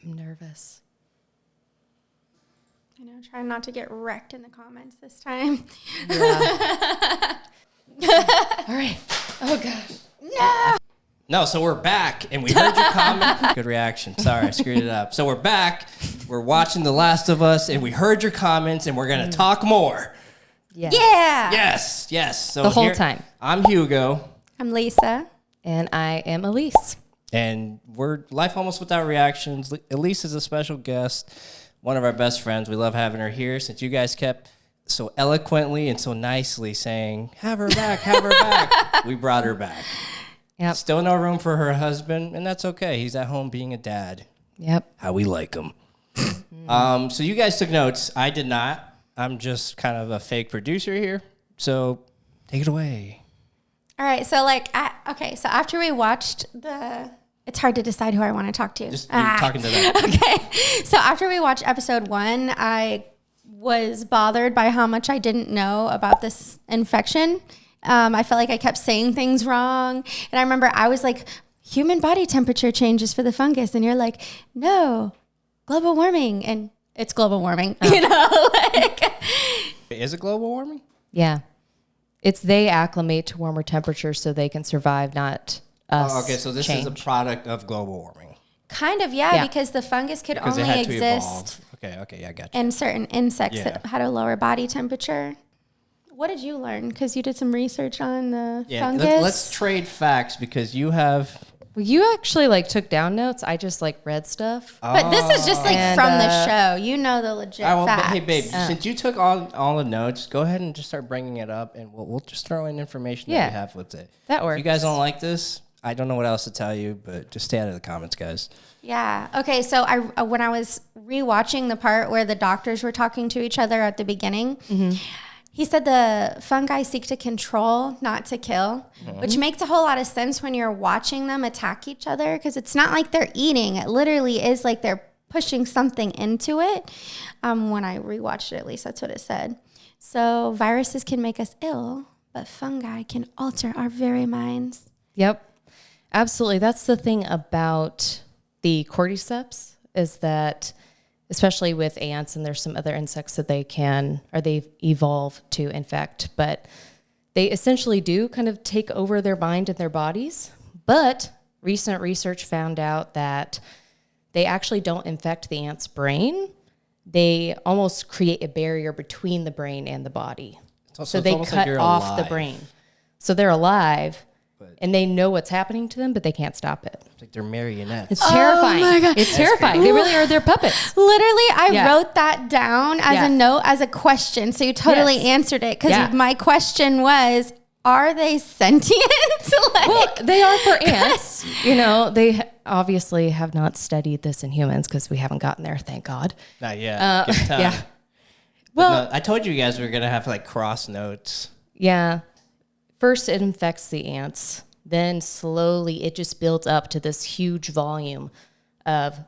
I'm nervous. I know, trying not to get wrecked in the comments this time. Yeah. All right. Oh, gosh. No! No, so we're back, and we heard your comment. Good reaction. Sorry, I screwed it up. So we're back. We're watching The Last of Us, and we heard your comments, and we're going to talk more. Yes. Yeah! Yes. So The whole time. I'm Hugo. I'm Lisa. And I am Elise. And we're Life Almost Without Reactions. Elise is a special guest, one of our best friends. We love having her here since you guys kept so eloquently and so nicely saying, have her back, have her back. We brought her back. Yep. Still no room for her husband, and that's okay. He's at home being a dad. Yep. How we like him. So you guys took notes. I did not. I'm just kind of a fake producer here. So take it away. All right, so so after we watched it's hard to decide who I want to talk to. Just you're talking to them. Okay, so after we watched episode 1, I was bothered by how much I didn't know about this infection. I felt like I kept saying things wrong. And I remember I was like, human body temperature changes for the fungus. And you're like, no, global warming. And it's global warming, you know? Is it global warming? Yeah. It's they acclimate to warmer temperatures so they can survive, not us. Oh, okay, so this is a product of global warming. Kind of, yeah, because the fungus could Because it only had to exist evolve. Okay, yeah, I got you. in certain insects that had a lower body temperature. What did you learn? Because you did some research on the fungus. Let's trade facts because you have... Well, you actually took down notes. I just read stuff. But this is just from the show. You know the legit facts. Hey, babe, since you took all the notes, go ahead and just start bringing it up, and we'll just throw in information that we have with it. That works. If you guys don't like this, I don't know what else to tell you, but just stay out of the comments, guys. Yeah. Okay. So when I was rewatching the part where the doctors were talking to each other at the beginning, he said the fungi seek to control, not to kill, which makes a whole lot of sense when you're watching them attack each other, because it's not like they're eating. It literally is like they're pushing something into it. When I rewatched it, at least that's what it said. So viruses can make us ill, but fungi can alter our very minds. Yep. Absolutely. That's the thing about the cordyceps is that, especially with ants, and there's some other insects that they've evolved to infect, but they essentially do kind of take over their mind and their bodies. But recent research found out that they actually don't infect the ant's brain. They almost create a barrier between the brain and the body. So they cut off the brain. So they're alive. And they know what's happening to them, but they can't stop it. It's like they're marionettes. It's terrifying. Oh my God. It's terrifying. They really are. They're puppets. Literally, I wrote that down as a note, as a question. So you totally answered it. Because my question was, are they sentient? Well, they are for ants. They obviously have not studied this in humans because we haven't gotten there, thank God. Not yet. Give time. Yeah. Well, no, I told you guys we were going to have cross notes. Yeah. First, it infects the ants. Then slowly, it just builds up to this huge volume of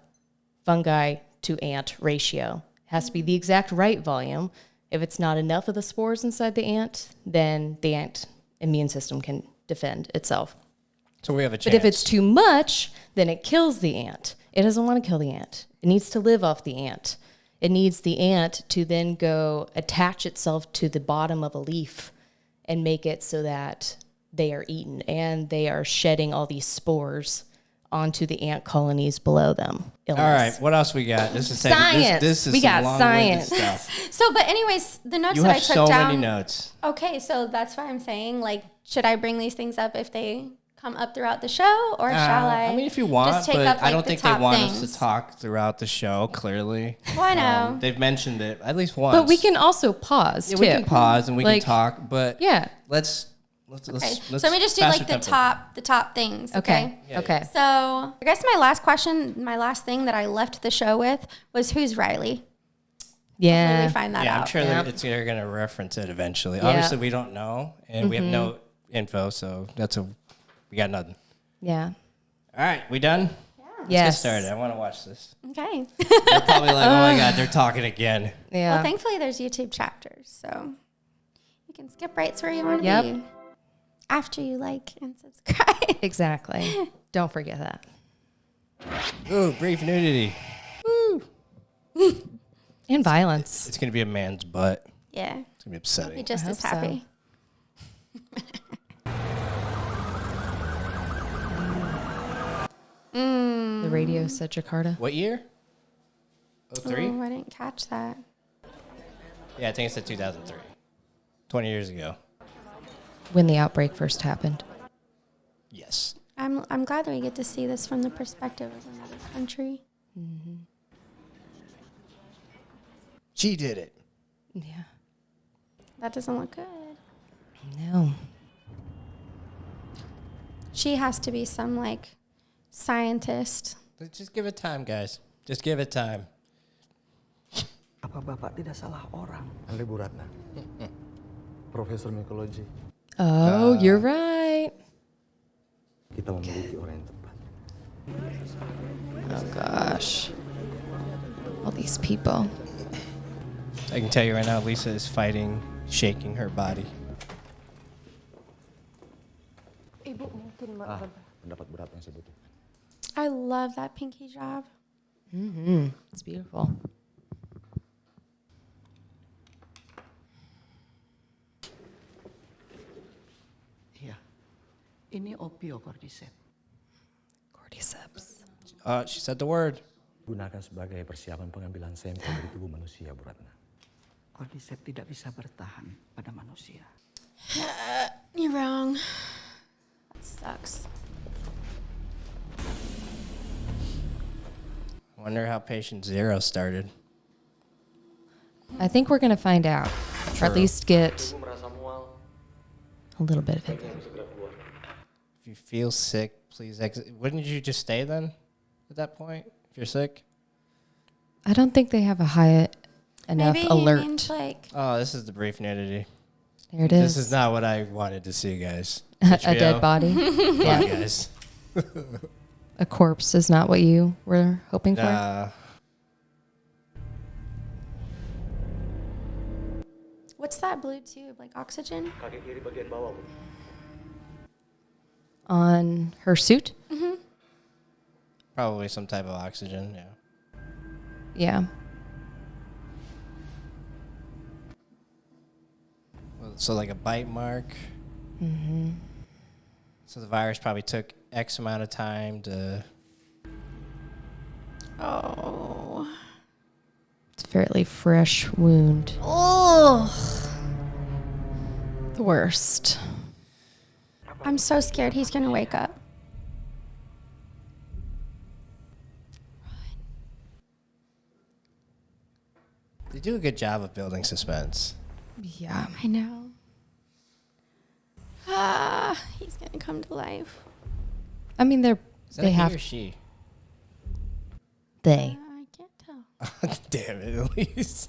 fungi to ant ratio. It has to be the exact right volume. If it's not enough of the spores inside the ant, then the ant immune system can defend itself. So we have a chance. But if it's too much, then it kills the ant. It doesn't want to kill the ant. It needs to live off the ant. It needs the ant to then go attach itself to the bottom of a leaf and make it so that they are eaten and they are shedding all these spores onto the ant colonies below them. Illness. All right, what else we got? This is science. This is we got science stuff. So, but anyways, the notes you that I have took so down. many notes. Okay, so that's why I'm saying, should I bring these things up if they come up throughout the show, or shall I? I mean, if you want, just take but up, I don't think they want things. us to talk throughout the show. Clearly, well, I know they've mentioned it at least once. But we can also pause too. We can pause and we can talk. But let's so let me just do the top things. Okay. Okay. So I guess my last thing that I left the show with was, who's Riley? Yeah. Hopefully we find that out. I'm sure they're going to reference it eventually. Yeah. Obviously, we don't know, and we have no info, so we got nothing. Yeah. All right, we done? Yeah. Let's get started. I want to watch this. Okay. They're probably like, oh my God, they're talking again. Yeah. Well, thankfully there's YouTube chapters, so you can skip right to where you want to be after you like and subscribe. Exactly. Don't forget that. Ooh, brief nudity. And violence. It's going to be a man's butt. Yeah. It's going to be Be upsetting. just I as hope so. happy. The radio said Jakarta. What year? 03? Oh, I didn't catch that. Yeah, I think it's 2003. 20 years ago. When the outbreak first happened. Yes. I'm glad that we get to see this from the perspective of another country. She did it. Yeah. That doesn't look good. No. She has to be some like scientist. Just give it time, guys. Just give it time. Apa Bapak tidak salah orang? Andre Bu Ratna, Profesor Mikologi. Oh, you're right. Kita memiliki orang yang tepat. Oh, gosh. All these people. I can tell you right now, Lisa is fighting, shaking her body. Pendapat Bu Ratna yang saya butuh. I love that pinky job. It's beautiful. Iya, ini opiocordyceps. Cordyceps. She said the word. Gunakan sebagai persiapan pengambilan sampel dari tubuh manusia, Bu Ratna. Cordyceps tidak bisa bertahan pada manusia. You're wrong. That sucks. Wonder how patient 0 started. I think we're going to find out. Or at True. least get Ibu merasa mual, a little bit of it. harus segera keluar. If you feel sick, please exit. Wouldn't you just stay then at that point if you're sick? I don't think they have a high enough Maybe alert. he means like Oh, this is the brief nudity. There it is. This is not what I wanted to see, guys. a HBO. dead body. Come Yeah. on, guys. A corpse is not what you were hoping for. Nah. what's that blue tube? Like oxygen? Kaki kiri bagian bawah, Bu. On her suit? Probably some type of oxygen, yeah. Yeah. So like a bite mark. So the virus probably took X amount of time to... Oh. It's a fairly fresh wound. Oh. The worst. I'm so scared he's going to wake up. They do a good job of building suspense. Yeah. I know. Ah, he's going to come to life. I mean, Is that they a have he or she? they. I can't tell. Damn it, Elise.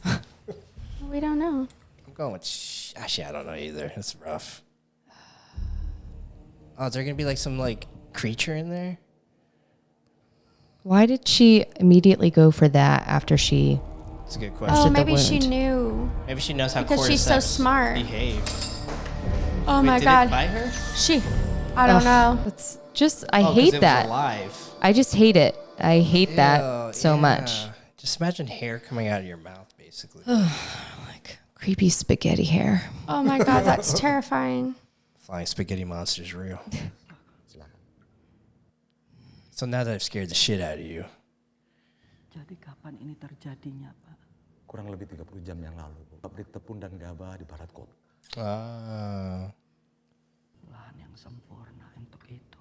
We don't know. I'm going with actually, I don't know either. It's rough. Oh, is there going to be like some like creature in there? Why did she immediately go for that after she? It's a good Oh, question. the maybe she wound. knew. Maybe she knows how Because she's so cordyceps smart. behave. Oh Wait, my did God. it bite her? I don't know. It's just I Oh, 'cause hate it was that. alive. I just hate it. I hate Ew, that so yeah. much. Just imagine hair coming out of your mouth, basically. Like creepy spaghetti hair. Oh my God, that's terrifying. Flying spaghetti monster's real. Silakan. So now that I've scared the shit out of you, Jadi kapan ini terjadinya, Pak? Kurang lebih 30 jam yang lalu, Bu. Pabrik tepung dan gabah di barat kota. Lahan yang sempurna untuk itu.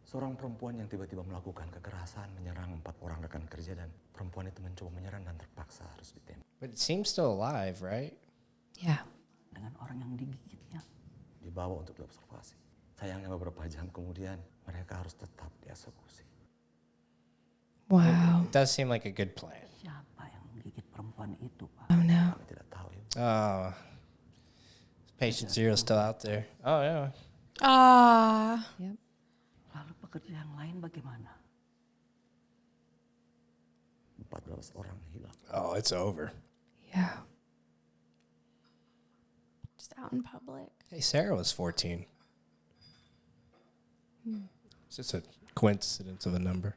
Seorang perempuan yang tiba-tiba melakukan kekerasan menyerang 4 orang rekan kerja dan perempuan itu mencoba menyerang dan terpaksa harus ditembak. but it seems still alive, right? Yeah. Dengan orang yang digigitnya. Dibawa untuk diobservasi. Sayangnya beberapa jam kemudian mereka harus tetap dieksekusi. Wow. It does seem like a good plan. Siapa yang menggigit perempuan itu, Pak? Oh no. Kami tidak tahu, Ibu. Oh, patient zero still out there. Oh yeah. Ah. Yep. Lalu pekerja yang lain bagaimana? 14 orang hilang. Oh, it's over. Yeah. Just out in public. Hey, Sarah was 14. It's just a coincidence of a number.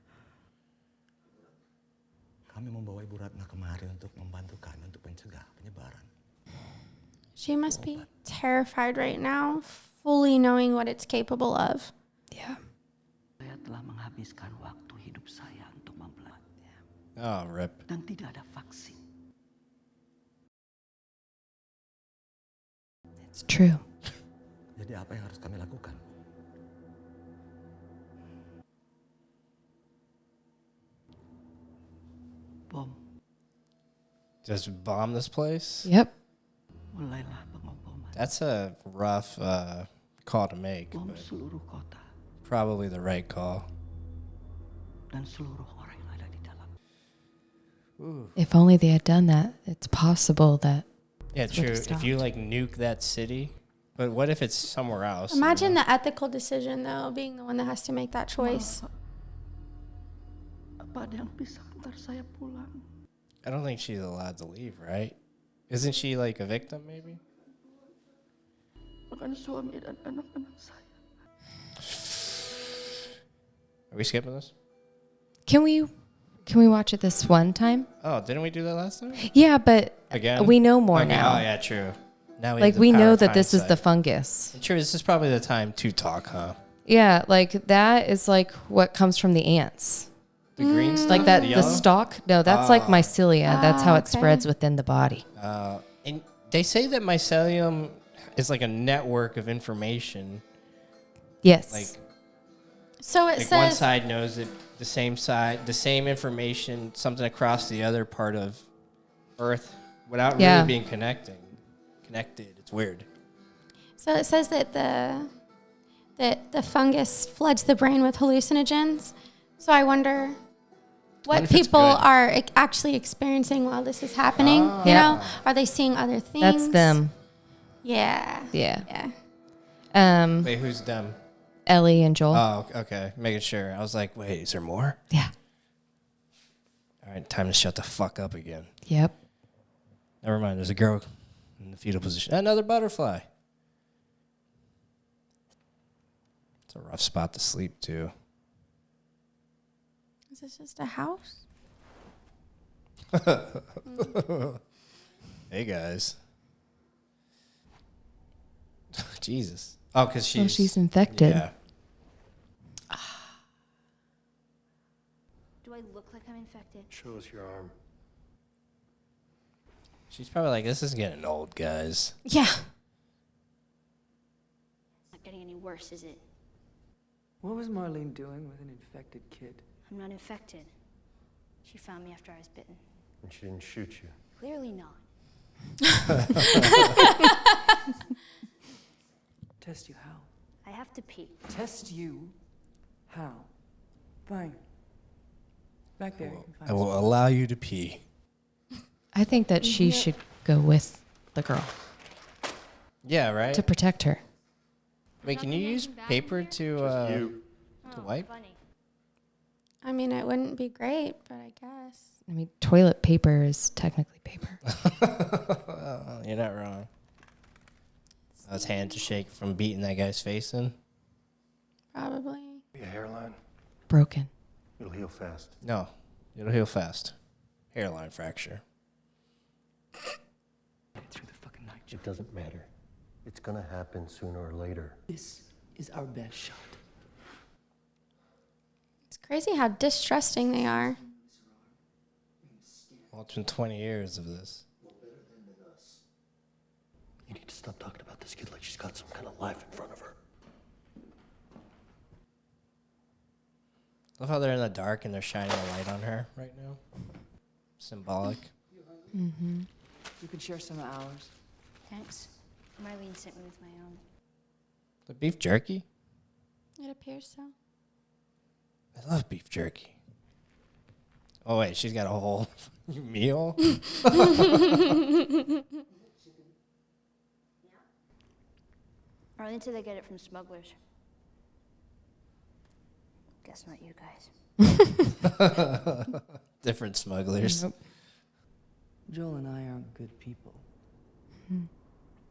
Kami membawa Ibu Ratna kemari untuk membantu kami untuk mencegah penyebaran. She must be terrified right now, fully knowing what it's capable of. Yeah. Saya telah menghabiskan waktu hidup saya untuk mempelajari. Oh, rip. Dan tidak ada vaksin. It's true. Jadi apa yang harus kami lakukan? Bom, Just bomb this place? Yep. mulailah pengoboman. That's a rough call to make, Bom but seluruh kota probably the right call. dan seluruh orang yang ada di dalam. If only they had done that, it's possible that. Yeah, That's what true. it If stopped. you like nuke that city, but what if it's somewhere else? Imagine the ethical decision, though, being the one that has to make that choice. Apa ada yang bisa antar saya pulang? I don't think she's allowed to leave, right? Isn't she like a victim, maybe? Bukan suami dan anak-anak saya. Are we skipping this? Can we watch it this one time? Oh, didn't we do that last time? Yeah, but Again? we know more Okay, now. Oh, yeah, true. Now Like have the we power know of that this is the hindsight. fungus. True, this is probably the time to talk, huh? Yeah, like that is like what comes from the ants. The green stuff? Like that, the the yellow? stalk. No, that's like mycelia. That's how it okay. spreads within the body. And they say that mycelium is like a network of information. Yes. Like, So it like one says, side knows it, the same information, something across the other part of Earth without Yeah. really being connected. It's weird. so it says that the fungus floods the brain with hallucinogens. So I wonder what if it's people good. are actually experiencing while this is happening. You Yeah. know, are they seeing other things? that's them. Yeah. Yeah. Yeah. Wait, who's them? Ellie and Joel. Oh, okay. Making sure. I was like, wait, is there more? Yeah. All right, time to shut the fuck up again. Yep. Never mind. There's a girl in the fetal position. Another butterfly. It's a rough spot to sleep, too. Is this just a house? Hey, guys. Jesus. Oh, because She's infected. Yeah. Do I look like I'm infected? Show us your arm. She's probably like, this is getting old, guys. Yeah. Not getting any worse, is it? What was Marlene doing with an infected kid? I'm not infected. She found me after I was bitten. And she didn't shoot you. Clearly not. Test you how? I have to pee. Test you how? Fine. Back there. You can find I will some. allow you to pee. I think that she should go with the girl Yeah, right? to protect her. Wait, can you use paper to You. wipe? Funny. I mean, it wouldn't be great, but I guess. I mean, toilet paper is technically paper. You're not wrong. I was hand to shake from beating that guy's face in. Probably. Your hairline, Broken. it'll heal fast. No, it'll heal fast. Hairline fracture. Get through the fucking night. It doesn't matter. It's gonna happen sooner or later. This is our best shot. It's crazy how distrusting they are. Well, it's been 20 years of this. You need to stop talking about this kid like she's got some kind of life in front of her. Love how they're in the dark and they're shining a light on her right now. Symbolic. You can share some of ours. Thanks. Marlene sent me with my own. The beef jerky? It appears so. I love beef jerky. Oh, wait, she's got a whole meal? Marlene said they get it from smugglers. Guess not you guys. Different smugglers. Joel and I aren't good people.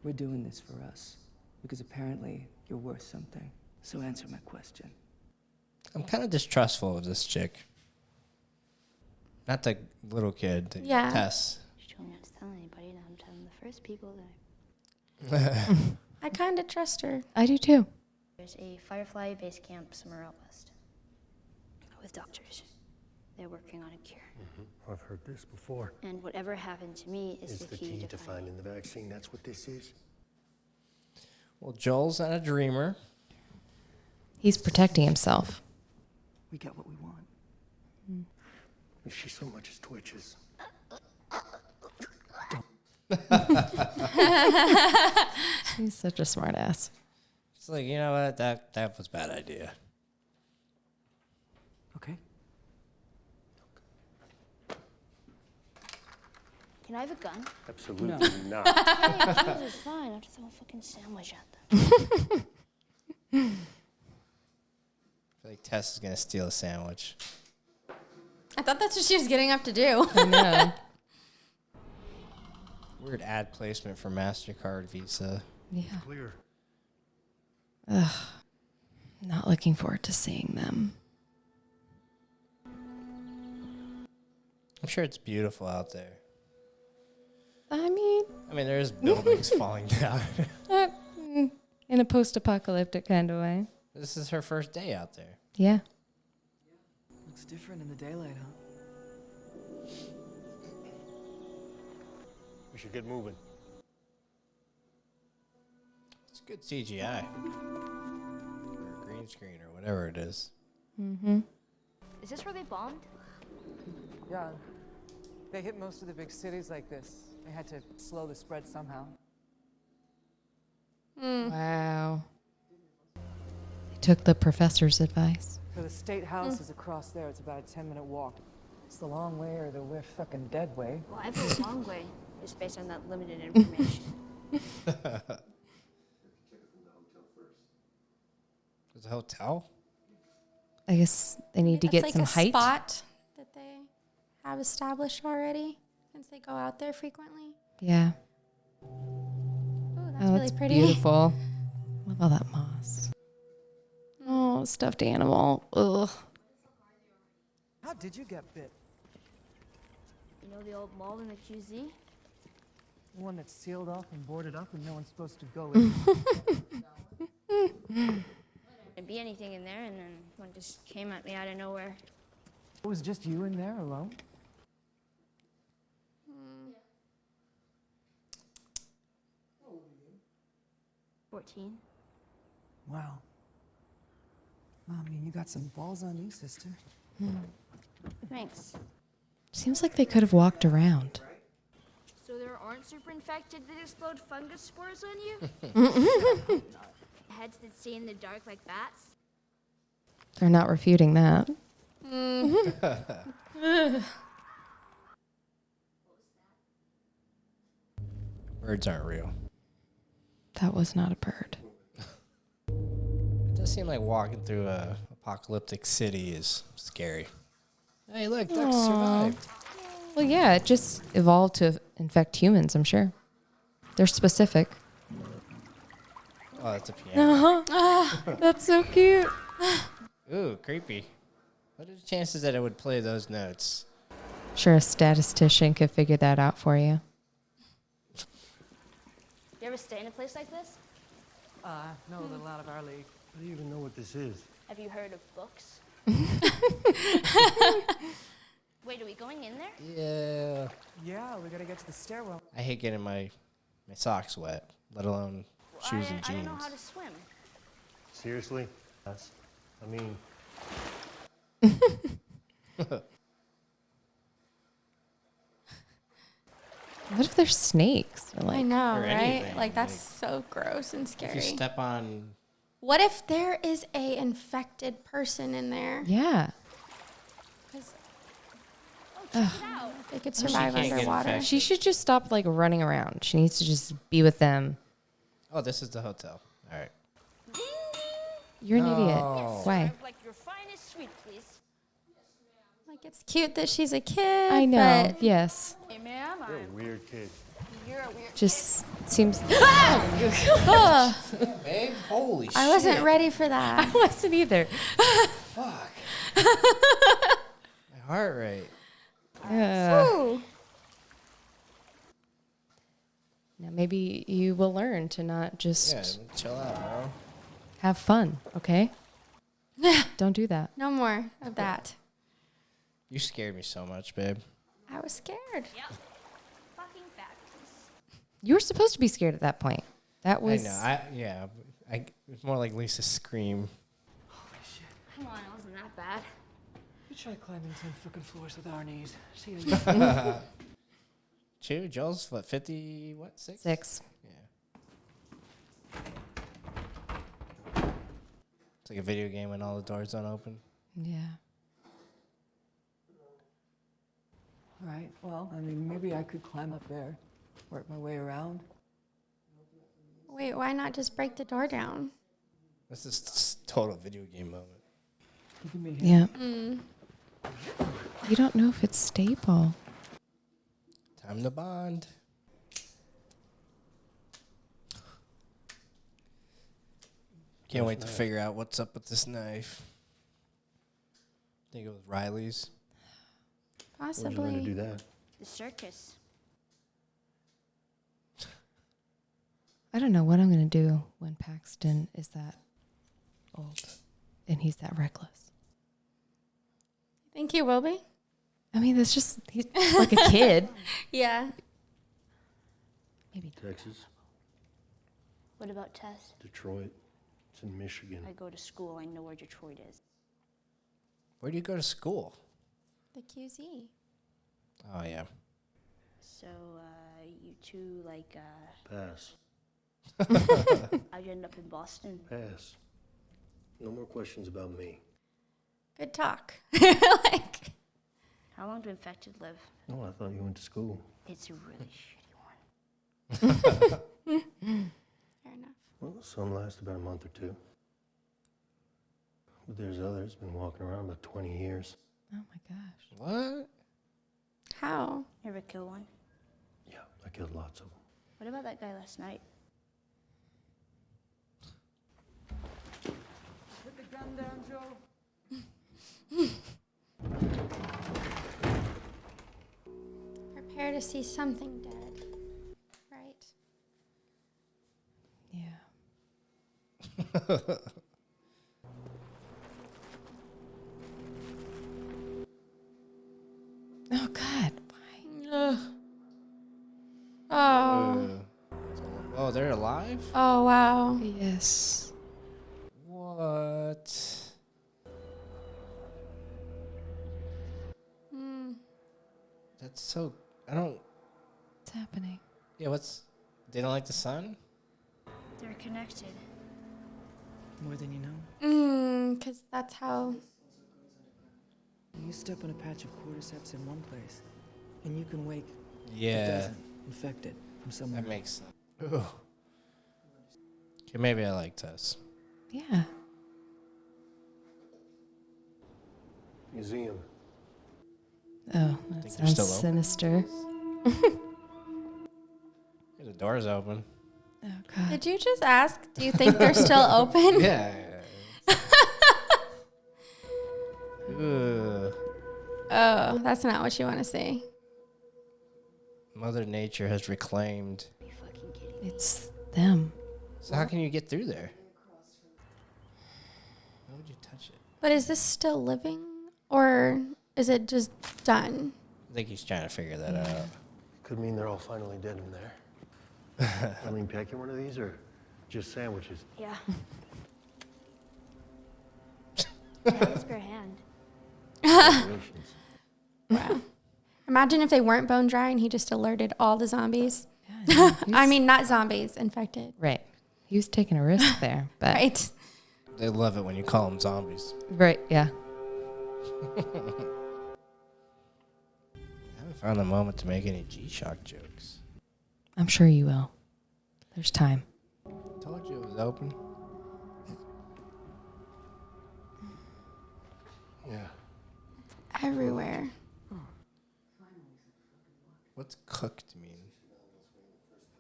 We're doing this for us because apparently you're worth something. So answer my question. I'm kind of distrustful of this chick. Not the little kid. Yeah. Tess. She told me not to tell anybody, and I'm telling the first people that I kind of trust her. I do too. there's a Firefly base camp somewhere out west with doctors. They're working on a cure. I've heard this before. And whatever happened to me is Is the key to finding the vaccine? That's what this is? Well, Joel's not a dreamer. He's protecting himself. We get what we want. If she so much as twitches. He's such a smart ass. It's like, you know what? That was a bad idea. Okay. Can I have a gun? Absolutely not. Hey, Jesus, fine. I have to throw a fucking sandwich at them. I feel like Tess is going to steal a sandwich. I thought that's what she was getting up to do. I know. Weird ad placement for MasterCard Visa. Yeah. Clear. Not looking forward to seeing them. I'm sure it's beautiful out there. I mean, There's buildings falling down. in a post-apocalyptic kind of way. This is her first day out there. Yeah. Looks different in the daylight, huh? We should get moving. It's good CGI. Or green screen or whatever it is. Is this where they bombed? Yeah. They hit most of the big cities like this. They had to slow the spread somehow. Wow. They took the professor's advice. So the state house is across there. It's about a 10-minute walk. It's the long way or the we're fucking dead way. Well, I vote long way, just based on that limited information. There's a hotel? I guess they need to get That's some like a height. spot that they have established already since they go out there frequently. Yeah. Ooh, that's Oh, really that's pretty. beautiful. Love all that moss. Oh, stuffed animal. Ugh. How did you get bit? You know the old mall in the QZ? The one that's sealed off and boarded up and no one's supposed to go in. There'd be anything in there, and then one just came at me out of nowhere. It was just you in there alone? 14. Wow. You got some balls on you, sister. Thanks. Seems like they could have walked around. So there aren't super infected that explode fungus spores on you? Heads that see in the dark like bats? They're not refuting that. Birds aren't real. That was not a bird. It does seem like walking through a apocalyptic city is scary. Hey, look, ducks survived. Well, yeah, it just evolved to infect humans, I'm sure. They're specific. Oh, that's a piano. That's so cute. Ooh, creepy. What are the chances that it would play those notes? Sure, a statistician could figure that out for you. You ever stay in a place like this? No, a little out of our league. How do you even know what this is? Have you heard of books? Wait, are we going in there? Yeah. Yeah, we gotta get to the stairwell. I hate getting my socks wet, let alone shoes and I don't jeans. know how to swim. Seriously? Yes. I mean, What if there's snakes? Or I like, know, or right? anything, Like that's like- so gross and If scary. you step on, What if there is a infected person in there? yeah. 'Cause Check it out. they could she survive can't get underwater. infected. She should just stop like running around. She needs to just be with them. oh, this is the hotel. All right. You're an idiot. Oh. Why? Like your finest sweet, please. Like it's cute that she's a kid. I know. But Yes. Hey, ma'am, you're a weird kid. you're a weird. Just seems. Babe, holy I wasn't ready for that. I wasn't either. Fuck. My heart rate. Ooh. Now maybe you will learn to not just Yeah, chill out, bro. have fun, okay? Don't do that. No more of that. You scared me so much, babe. I was scared. Yep. Fucking facts. You were supposed to be scared at that point. That was. I know. It was more like Lisa's scream. Come on, it wasn't that bad. We tried climbing 10 freaking floors with our knees. See you. Joel's what, 50, what, 6? 6. Yeah. It's like a video game when all the doors don't open. Yeah. All right, well, I mean, maybe I could climb up there, work my way around. Wait, why not just break the door down? This is total video game moment. You can meet him. Yeah. You don't know if it's stable. Time to bond. Can't wait to figure out what's up with this knife. Think it was Riley's. Where'd you learn to do Possibly. that? The circus. I don't know what I'm going to do when Paxton is that old and he's that reckless. Think you will be? I mean, that's just, he's like a kid. Yeah. Maybe. Texas, What about Tess? Detroit. It's in Michigan. I go to school. I know where Detroit is. Where do you go to school? The QZ. Oh, yeah. So, you two, Pass. how'd you end up in Boston? Pass. No more questions about me. Good talk. Like, How long do infected live? No, I thought you went to school. It's a really shitty one. fair enough. Well, some last about a month or two. But there's others been walking around about 20 years. Oh my gosh. What? How? Ever kill one? Yeah, I killed lots of them. What about that guy last night? Put the gun down, Joe. Prepare to see something dead. Right? Yeah. Oh, God. Why? Ugh. Oh. Oh, they're alive? Oh, wow. Yes. What? Mm. That's so... I don't... What's happening? Yeah, what's... They don't like the sun? They're connected. More than you know. Because that's how. You step on a patch of cordyceps in one place, and you can wake a Yeah. dozen infected from somewhere. That makes sense. Ooh. Okay, maybe I like Tess. Yeah. Museum. Oh, that Think they're sounds still open? sinister. Yeah, the door's open. Oh, God. Did you just ask? Do you think they're still open? Yeah. Ugh. Oh, that's not what you want to see. Mother Nature has reclaimed. Are you fucking kidding me? It's them. So how can you get through there? Why would you touch it? But is this still living? Or is it just done? I think he's trying to figure that out. Could mean they're all finally dead in there. I mean, packing one of these or just sandwiches? Yeah. Yeah, spare hand. Congratulations. Wow. Imagine if they weren't bone dry and he just alerted all the zombies. Yeah, I mean, not zombies, infected. right. He was taking a risk there, but Right. They love it when you call them zombies. right, yeah. I haven't found a moment to make any G-Shock jokes. I'm sure you will. There's time. Told you it was open. Yeah. Everywhere. What's cooked mean?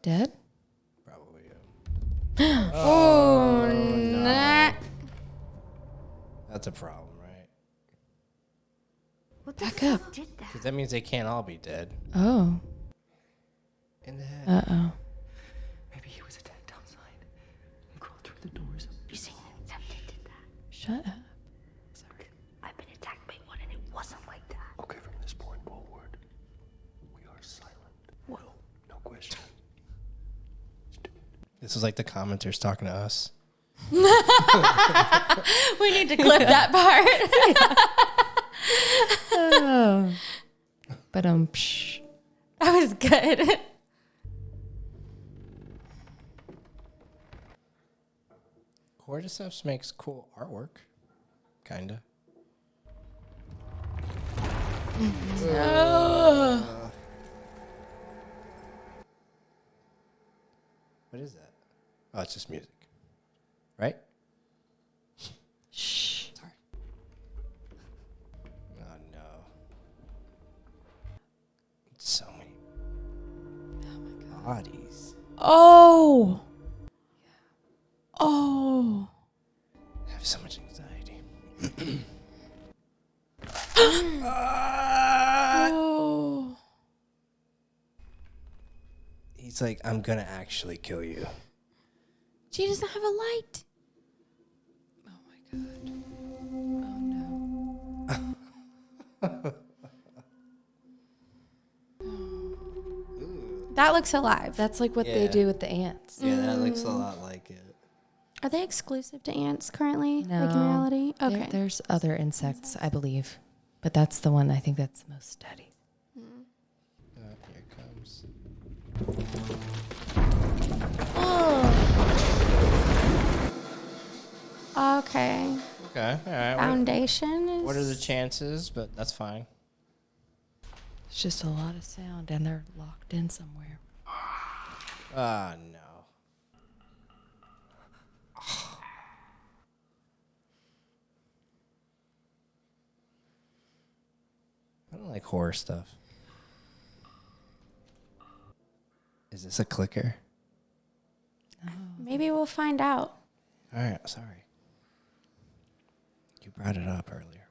Dead? Probably. Yeah. Oh, nah. That's a problem, right? What Back up. Did that? Because that means they can't all be dead. Oh. In the head. Uh-oh. Maybe he was attacked outside. He crawled through the doors. You saying something did that? Shut up. I've been attacked by one and it wasn't like that. Okay, from this point forward, we are silent. Whoa. No question. This is like the commenters talking to us. We need to clip that part. Oh. But That was good. Cordyceps makes cool artwork. Kinda. What is that? Oh, it's just music. Right? shh. Sorry. Oh, no. So many bodies. Oh. Oh. I have so much anxiety. Oh. He's like, I'm gonna actually kill you. She doesn't have a light. Oh my god. Oh no. That looks alive. That's like what they Yeah. do with the ants. Yeah, that looks a lot like it. Are they exclusive to ants currently? No. Like in reality? Okay. There's other insects, I believe. But that's the one I think that's the most studied. Oh, here it comes. Okay. Okay, all right. Foundation is. What are the chances? But that's fine. It's just a lot of sound and they're locked in somewhere. Ah, no. I don't like horror stuff. Is this a clicker? Maybe we'll find out. All right, sorry. You brought it up earlier.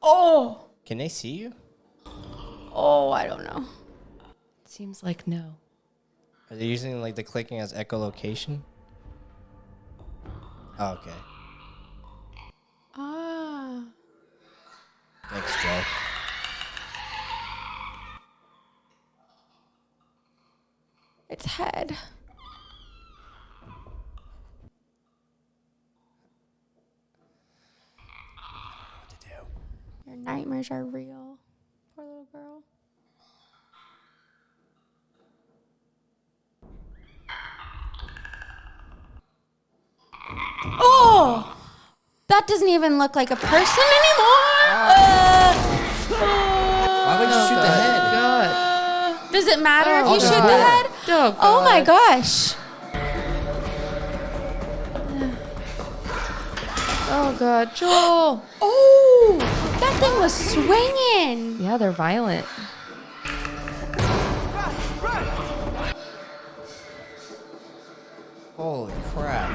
Oh. Can they see you? Oh, I don't know. Seems like no. Are they using like the clicking as echolocation? Oh, okay. Ah. Thanks, Joe. Its head. What to do? Your nightmares are real. Poor little girl. Oh! That doesn't even look like a person anymore. Why would you shoot the head? God. Does it matter if Oh, you shoot God. the head? Oh, Oh my God. gosh. Oh God, Joel. Oh, that thing was swinging. Yeah, they're violent. Holy crap.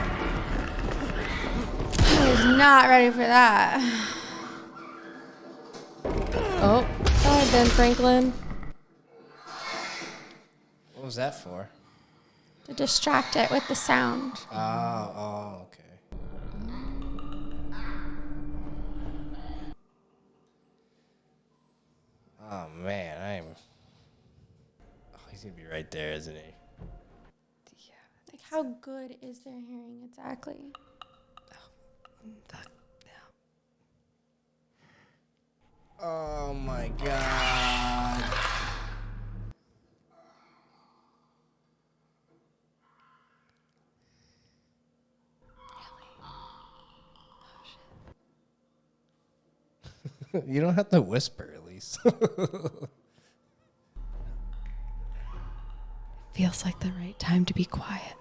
I was not ready for that. Oh, hi, Ben Franklin. What was that for? To distract it with the sound. Oh, okay. Oh man, Oh, he's gonna be right there, isn't he? Like, how good is their hearing exactly? Oh my god. You don't have to whisper, at least. Feels like the right time to be quiet.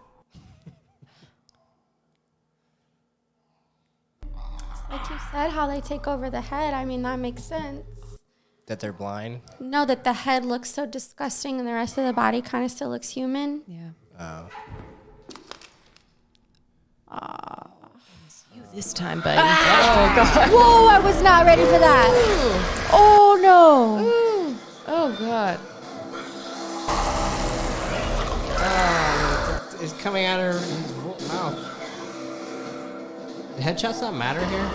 Like you said, how they take over the head. I mean, that makes sense. That they're blind? No, that the head looks so disgusting and the rest of the body kind of still looks human. Yeah. Oh. You this time, buddy. Whoa, I was not ready for that. Oh, no. Oh, God. It's coming out of his mouth. The headshots not matter here?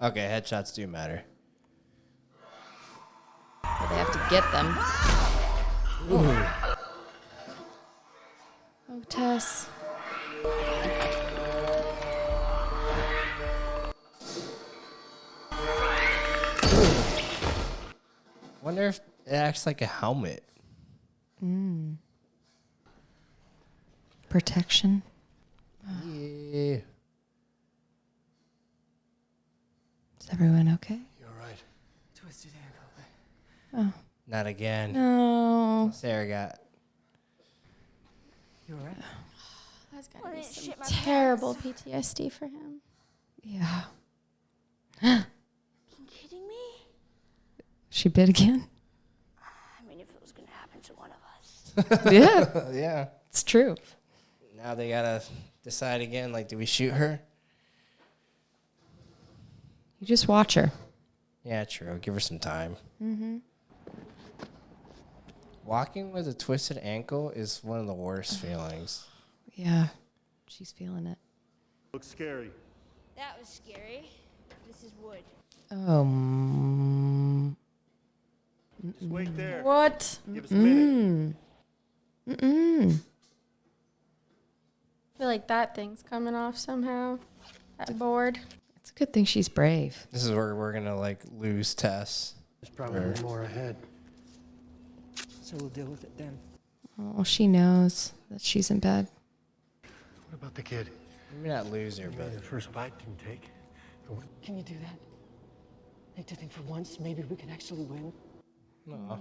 Okay, headshots do matter. They have to get them. Oh, Tess. Wonder if it acts like a helmet. Protection. Yeah. Is everyone okay? You're right. Twisted ankle. Not again. No. Sarah got. You alright? That's gotta I be didn't some shit my terrible PTSD for him. Yeah. You kidding me? She bit again? I mean, if it was gonna happen to one of us. Yeah. Yeah. It's true. Now they gotta decide again. Like, do we shoot her? You just watch her. Yeah, true. Give her some time. Mm-hmm. Walking with a twisted ankle is one of the worst feelings. Yeah. She's feeling it. Looks scary. That was scary. This is wood. Oh. Just wait there. What? Give us a minute. I feel like that thing's coming off somehow. That board. It's a good thing she's brave. This is where we're gonna like lose Tess. There's probably more ahead. So we'll deal with it then. Oh, she knows that she's in bed. What about the kid? Maybe not lose her, but The first bite didn't take. Can you do that? Like to think for once, maybe we can actually win. no.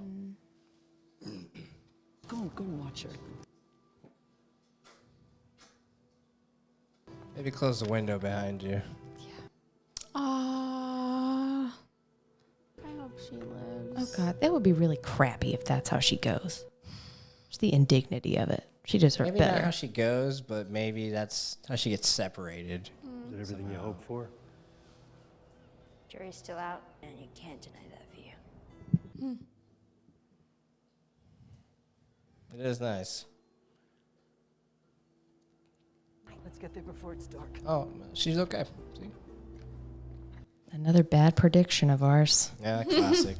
Go and watch her. Maybe close the window behind you. Aww. I hope she lives. Oh, God. That would be really crappy if that's how she goes. Just the indignity of it. She deserves Maybe not better. how she goes, but maybe that's how she gets separated. Is it everything you hoped for? Jury's still out, and you can't deny that view. It is nice. Let's get there before it's dark. Oh, she's okay. See? Another bad prediction of ours. Yeah, classic.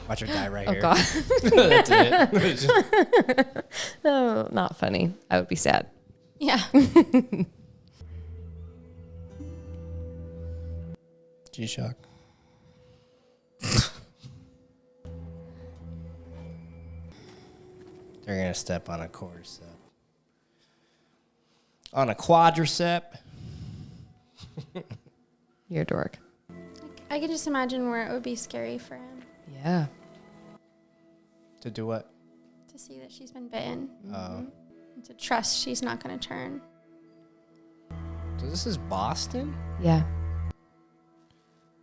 Watch her die right Oh, here. God. That's it. Oh, not funny. I would be sad. Yeah. G-Shock. They're going to step on a quadricep. On a quadricep. You're a dork. I can just imagine where it would be scary for him Yeah. To do what? to see that she's been bitten. Oh. And to trust she's not going to turn. So this is Boston? Yeah.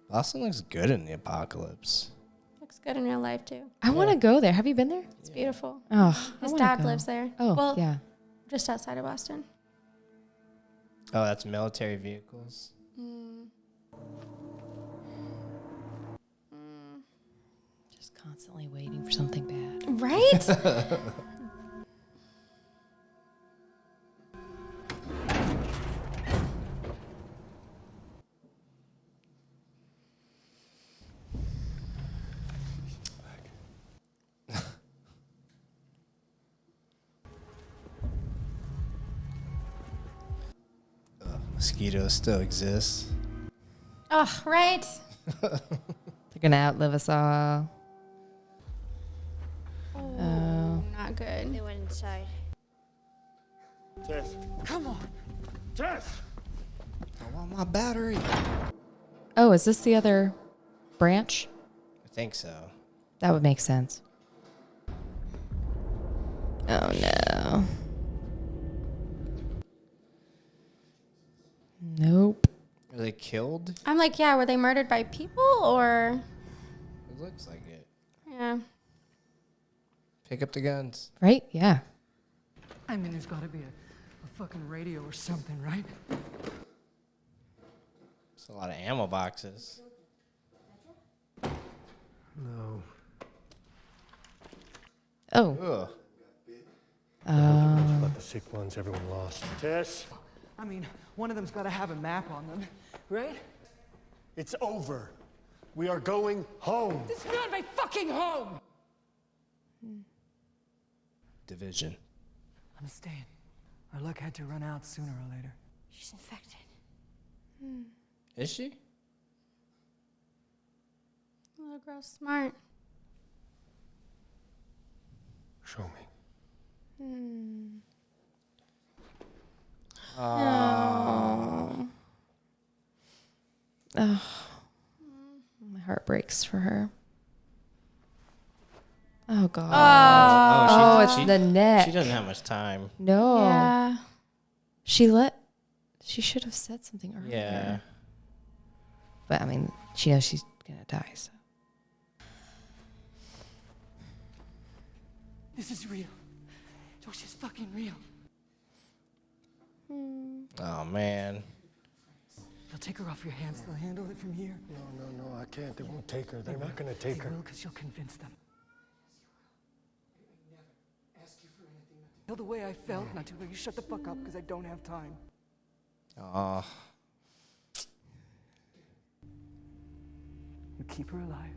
Boston looks good in the apocalypse. Looks good in real life, too. I want to go there. Have you been there? It's beautiful. Oh, His dad lives there. Oh, well, yeah. just outside of Boston. Oh, that's military vehicles. Just constantly waiting for something bad. Right? Mosquitoes still exist. Oh, right? They're going to outlive us all. Oh, not good. They went inside. Tess. Come on. Tess! I want my battery. Oh, is this the other branch? I think so. That would make sense. Oh no. Nope. Are they killed? I'm like, yeah, were they murdered by people or? It looks like it. Yeah. Pick up the guns. Right? Yeah. I mean, there's got to be a fucking radio or something, right? It's a lot of ammo boxes. No. Oh. Ugh. About the sick ones everyone lost. Tess, I mean, one of them's got to have a map on them, right? it's over. We are going home. It's not my fucking home! Division. I'm staying. Our luck had to run out sooner or later. She's infected. Is she? Little girl's smart. Show me. Oh. Oh. My heart breaks for her. Oh god. Oh, it's the neck. She doesn't have much time. No. Yeah. She should have said something earlier. Yeah. But I mean, she knows she's gonna die, so. This is real. Josh is fucking real. Oh man. They'll take her off your hands. They'll handle it from here. No, I can't. They won't take her. They're not gonna take her. They will, because you'll convince them. Feel the way I felt, not to let you shut the fuck up, because I don't have time. Oh. You keep her alive.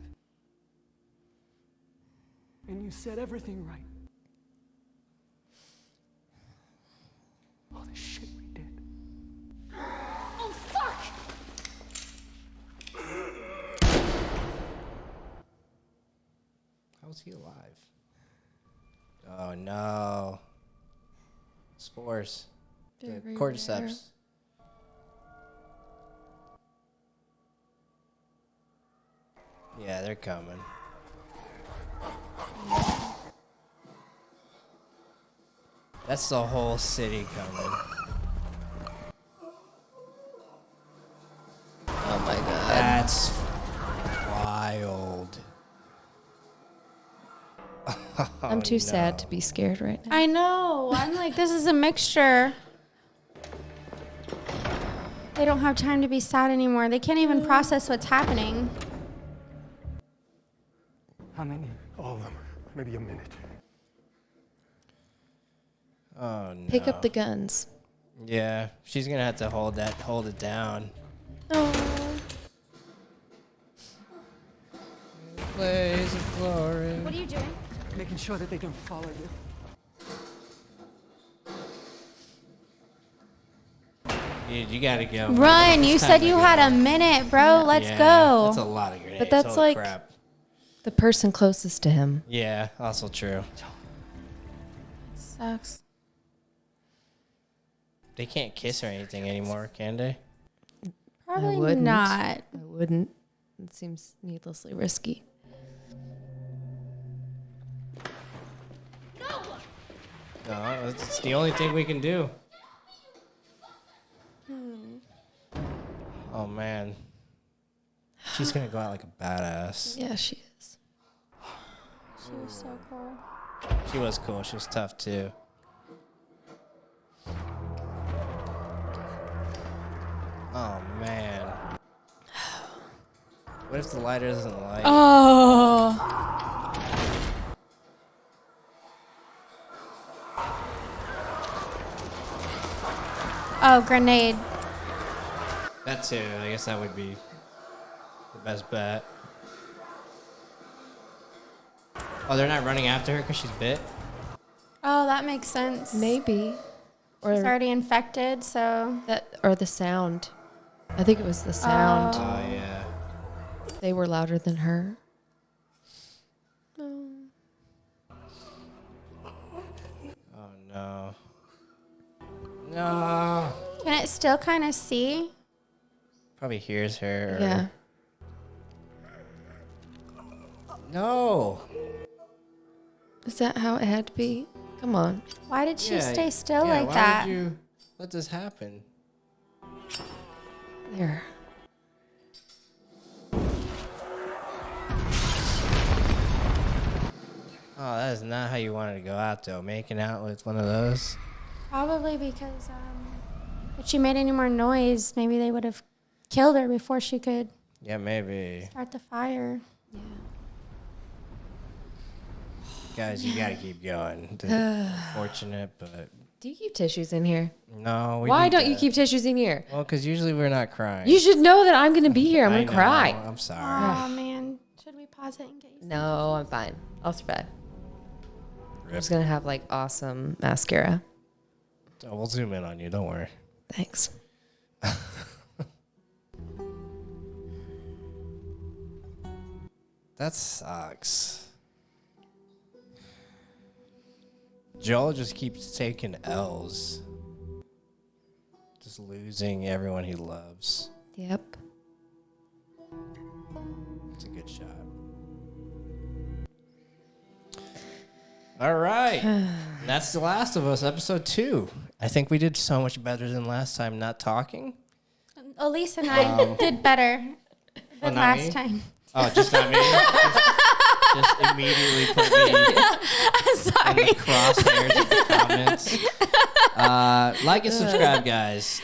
And you set everything right. All the shit we did. Oh, fuck! How is he alive? Oh no. Spores. The cordyceps. Yeah, they're coming. That's the whole city coming. Oh my god. That's wild. I'm too sad to be scared right now. I know. I'm like, this is a mixture. They don't have time to be sad anymore. They can't even process what's happening. How many? All of them. Maybe a minute. Oh no. Pick up the guns. Yeah, she's gonna have to hold it down. Oh. Blaze of glory. What are you doing? Making sure that they don't follow you. Dude, you gotta go. Run. You It's time said to you go. had a minute, bro. Let's Yeah, go. That's a lot of grenades. But that's Holy like- crap. The person closest to him. Yeah, also true. Sucks. They can't kiss or anything anymore, can they? Probably wouldn't. not. I wouldn't. It seems needlessly risky. No, it's the only thing we can do. Oh man, she's gonna go out like a badass. Yeah, she is. She was so cool. She was cool. She was tough too. Oh man. What if the lighter doesn't light? Oh. Oh, grenade. That too. I guess that would be the best bet. Oh, they're not running after her because she's bit? Oh, that makes sense. Maybe. Or She's already infected, so. or the sound. I think it was the sound. Oh, yeah. They were louder than her. Oh, no. No. Can it still kind of see? Probably hears her. Or... Yeah. No. Is that how it had to be? Come on. Why did she Yeah, stay still yeah, like why that? would you let this happen? There. Oh, that is not how you wanted to go out, though. Making out with one of those. Probably because if she made any more noise, maybe they would have killed her before she could Yeah, maybe. start the fire. Guys, you got to keep going. Unfortunate, but Do you keep tissues in here? no. Why don't you keep tissues in here? Well, because usually we're not crying. You should know that I'm going to be here. I'm I going to know, cry. I'm sorry. Oh man, should we pause it and get you? No, I'm fine. I'll survive. I'm Rip. just going to have like awesome mascara. Oh, we'll zoom in on you. Don't worry. Thanks. That sucks. Joel just keeps taking L's. Just losing everyone he loves. Yep. It's a good shot. All right. That's The Last of Us, episode 2. I think we did so much better than last time not talking. Elise and I did better than not me? last time. Oh, just not me? just immediately put me in the crosshairs of the comments. Like and subscribe, guys.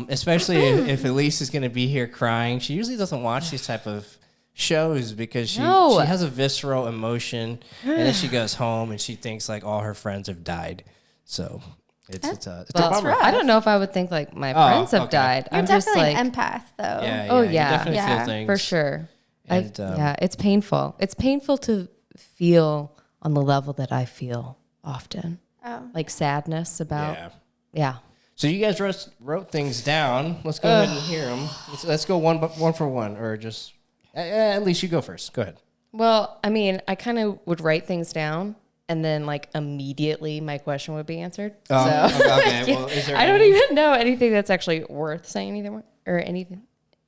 Especially if Elise is going to be here crying. She usually doesn't watch these type of shows because she has a visceral emotion, and then she goes home and she thinks like all her friends have died. So it's a bummer. I don't know if I would think like my friends have okay. died. You're I'm just definitely like, an empath, though. Yeah, oh you yeah, definitely feel Yeah. things for sure. And, Yeah, it's painful. It's painful to feel on the level that I feel often, Oh. like sadness about. Yeah. Yeah. So you guys wrote things down. Let's go ahead and hear them. Let's go one for one, or just at least you go first. Go ahead. Well, I mean, I kind of would write things down, and then like immediately my question would be answered. So Okay. Well, is there I don't any- even know anything that's actually worth saying anymore or anything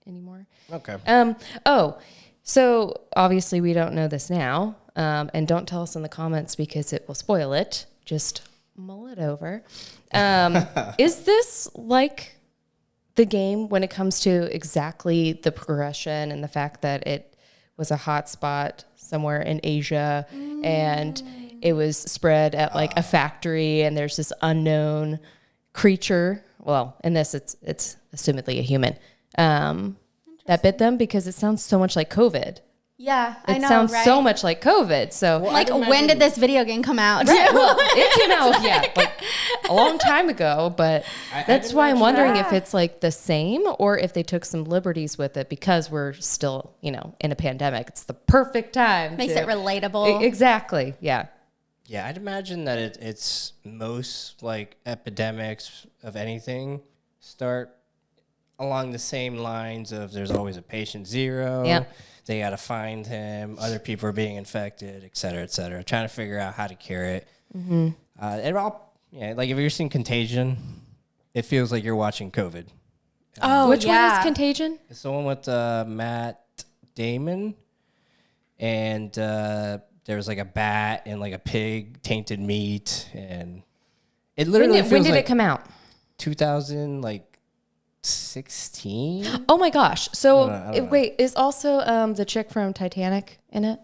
anymore. Okay. Oh, so obviously we don't know this now, and don't tell us in the comments because it will spoil it. Just mull it over. Is this like the game when it comes to exactly the progression and the fact that it was a hot spot somewhere in Asia and it was spread at like a factory and there's this unknown creature? Well, in this, it's assumedly a human. That bit them because it sounds so much like COVID. Yeah, I It know, sounds right? so much like COVID. So Like, when did this video game come out? well, it came out, like a long time ago, but that's why I'm wondering if it's like the same or if they took some liberties with it because we're still, in a pandemic. It's the perfect time. Makes it relatable. Exactly. Yeah. Yeah, I'd imagine that it's most like epidemics of anything start along the same lines of there's always a patient zero. Yep. They got to find him. Other people are being infected, et cetera, trying to figure out how to cure it. Mm-hmm. Like if you're seeing Contagion, it feels like you're watching COVID. Oh, Which one yeah. is Contagion? It's the one with Matt Damon, and there was like a bat and like a pig, tainted meat, and it literally When feels did like it come out? 2016. Oh my gosh. So I don't know. wait, is also the chick from Titanic in it?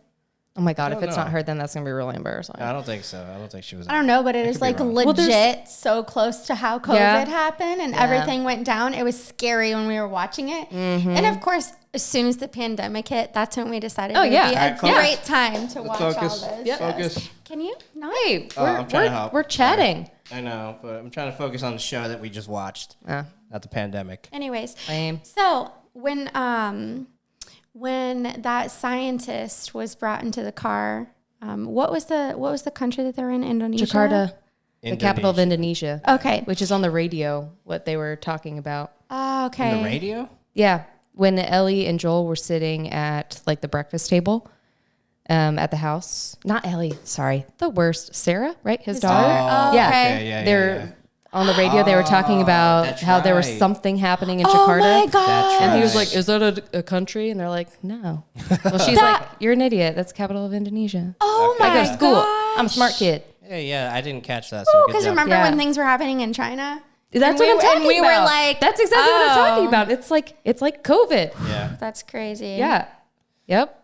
Oh my God. If don't it's know. not her, then that's going to be really embarrassing. I don't think so. I don't think she was. I don't know, but it is could be like wrong. Well, there's- legit so close to how COVID Yeah. happened and everything went down. It was scary when we were watching it. Mm-hmm. And of course, as soon as the pandemic hit, that's when we decided Oh, it would yeah. be All a right, focus. great time to watch Focus. all those. Yep. shows. Focus. Can you? No. Hey, I'm trying to help. we're chatting. I know, but I'm trying to focus on the show that we just watched, not the pandemic. Anyways, Lame. so when that scientist was brought into the car, what was the country that they were in? Indonesia. Jakarta, the capital of Indonesia. Okay. Which is on the radio, what they were talking about. Oh, okay. The radio? Yeah. When Ellie and Joel were sitting at like the breakfast table at the house. Not Ellie, sorry. The worst. Sarah, right? His daughter. Oh, Yeah. okay. Yeah. They're on the radio. They were talking about that's how there was right. something happening in Oh Jakarta. my god. That's And he was right. like, "Is that a country?" And they're like, "No." Well, she's like, "You're an idiot. That's the capital of Indonesia." Oh I my go to school. gosh. I'm a smart kid. Hey, yeah, I didn't catch that. So good Because job. remember Yeah. when things were happening in China? That's And what I'm talking and we about. were like, that's exactly what I'm talking oh, about. It's like COVID. Yeah. That's crazy. Yeah. Yep.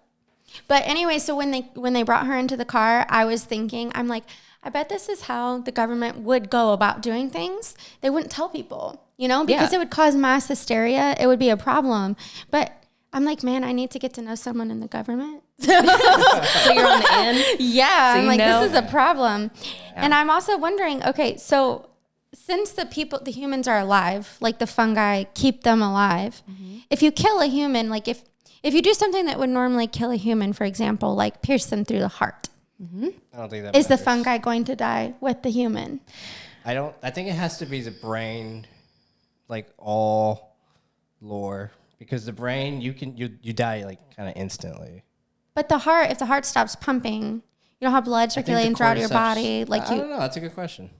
But anyway, so when they brought her into the car, I was thinking, I'm like, I bet this is how the government would go about doing things. They wouldn't tell people, because Yeah. it would cause mass hysteria. It would be a problem. But I'm like, man, I need to get to know someone in the government. So you're on the end. Yeah, So I'm you like, know. this is a problem. And I'm also wondering, okay, so since the humans are alive, like the fungi keep them alive. If you kill a human, like if you do something that would normally kill a human, for example, like pierce them through the heart, I don't think that is the matters. fungi going to die with the human? I think it has to be the brain, like all lore, because the brain you die like kind of instantly. But the heart, if the heart stops pumping, you don't have blood I think circulating the throughout your cordyceps- body. Like I don't know. That's a good question.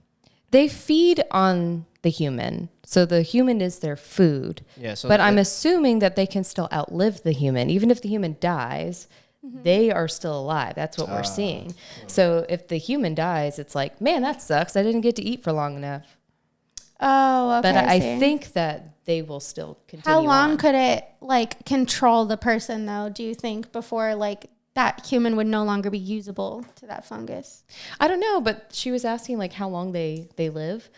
They feed on the human. So the human is their food. Yeah, so but I'm assuming that they can still outlive the human. Even if the human dies, they are still alive. That's what we're seeing. So if the human dies, it's like, man, that sucks. I didn't get to eat for long enough. Oh, okay. But I see. think that they will still continue. How long on. could it like control the person though, do you think, before like that human would no longer be usable to that fungus? I don't know, but she was asking like how long they live.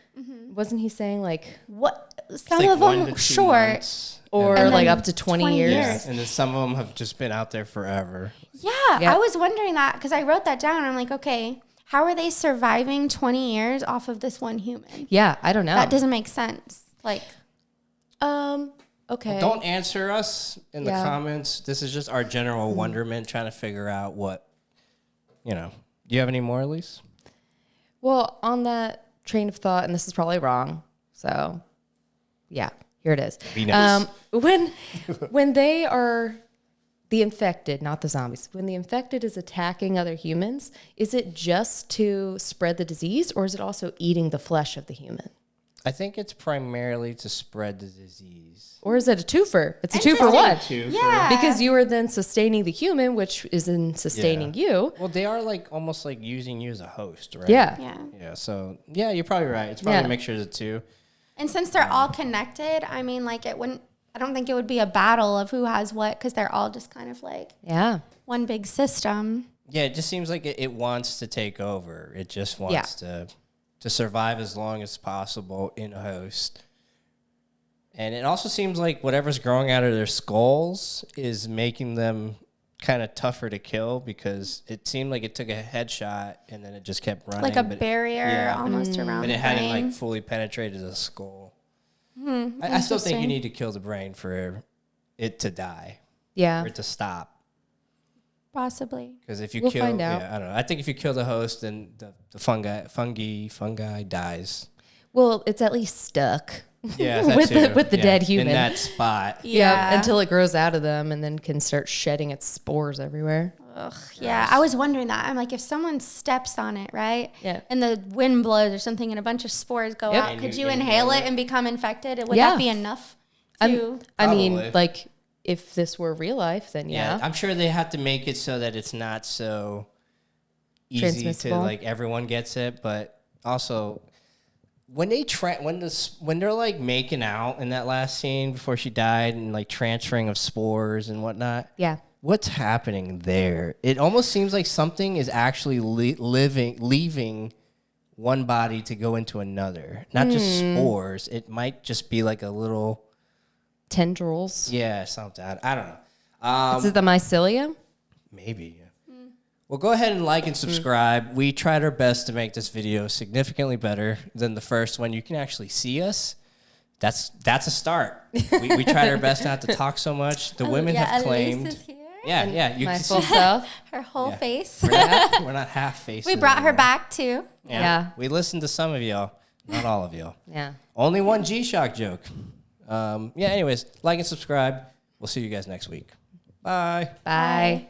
Wasn't he saying like What It's some like of 1 them to 2 short. months, or And like then up to 20, 20 years? years. and then some of them have just been out there forever. Yeah, Yeah. I was wondering that because I wrote that down. I'm like, okay, how are they surviving 20 years off of this one human? Yeah, I don't know. That doesn't make sense. Like, Okay. Don't answer us in the Yeah. comments. This is just our general wonderment trying to figure out what, Do you have any more, Elise? Well, on that train of thought, and this is probably wrong, so yeah, here it is. Be nice. When they are the infected, not the zombies, when the infected is attacking other humans, is it just to spread the disease, or is it also eating the flesh of the human? I think it's primarily to spread the disease. Or is it a twofer? It's a two for one. yeah. Because you are then sustaining the human, which is in sustaining you. Well, they are like almost like using you as a host, right? Yeah. Yeah. Yeah. So yeah, you're probably right. It's probably Yeah. a mixture of the two. And since they're all connected, I mean, like I don't think it would be a battle of who has what because they're all just kind of like Yeah. one big system. Yeah, it just seems like it wants to take over. It just wants to survive as long as possible in a host. And it also seems like whatever's growing out of their skulls is making them kind of tougher to kill because it seemed like it took a headshot and then it just kept running. Like a but- barrier yeah. almost around But the it hadn't brain. like fully penetrated the skull. I still think you interesting. need to kill the brain for it to die, Yeah. for it to stop. Possibly. Because if you We'll kill, find out. yeah, I don't know. I think if you kill the host, then the fungi dies. Well, it's at least stuck. Yeah, With the dead human. in that spot. Yeah. Until it grows out of them and then can start shedding its spores everywhere. Ugh, yeah, I was wondering that. I'm like, if someone steps on it, right? Yeah. And the wind blows or something and a bunch of spores go Yep. out, And could you you inhale inhale it it? and become infected? Would Yeah. that be enough I to... mean, Probably. like, if this were real life, then Yeah. yeah. I'm sure they have to make it so that it's not so easy to Transmissible. like everyone gets it, but also when they when they're like making out in that last scene before she died and like transferring of spores and whatnot. Yeah. What's happening there? It almost seems like something is actually leaving one body to go into another. Not just spores. It might just be like a little, Tendrils. something. I don't know. Is it the mycelium? Maybe. Yeah. Well, go ahead and like and subscribe. We tried our best to make this video significantly better than the first one. You can actually see us. That's a start. We tried our best not to talk so much. The women have Elise claimed. is here. Yeah, you My can full see. self. Her whole Yeah. face. We're not half faced. We brought her back too. Yeah. We listened to some of y'all, not all of y'all. Yeah. Only one G-Shock joke. Anyways, like and subscribe. We'll see you guys next week. Bye. Bye.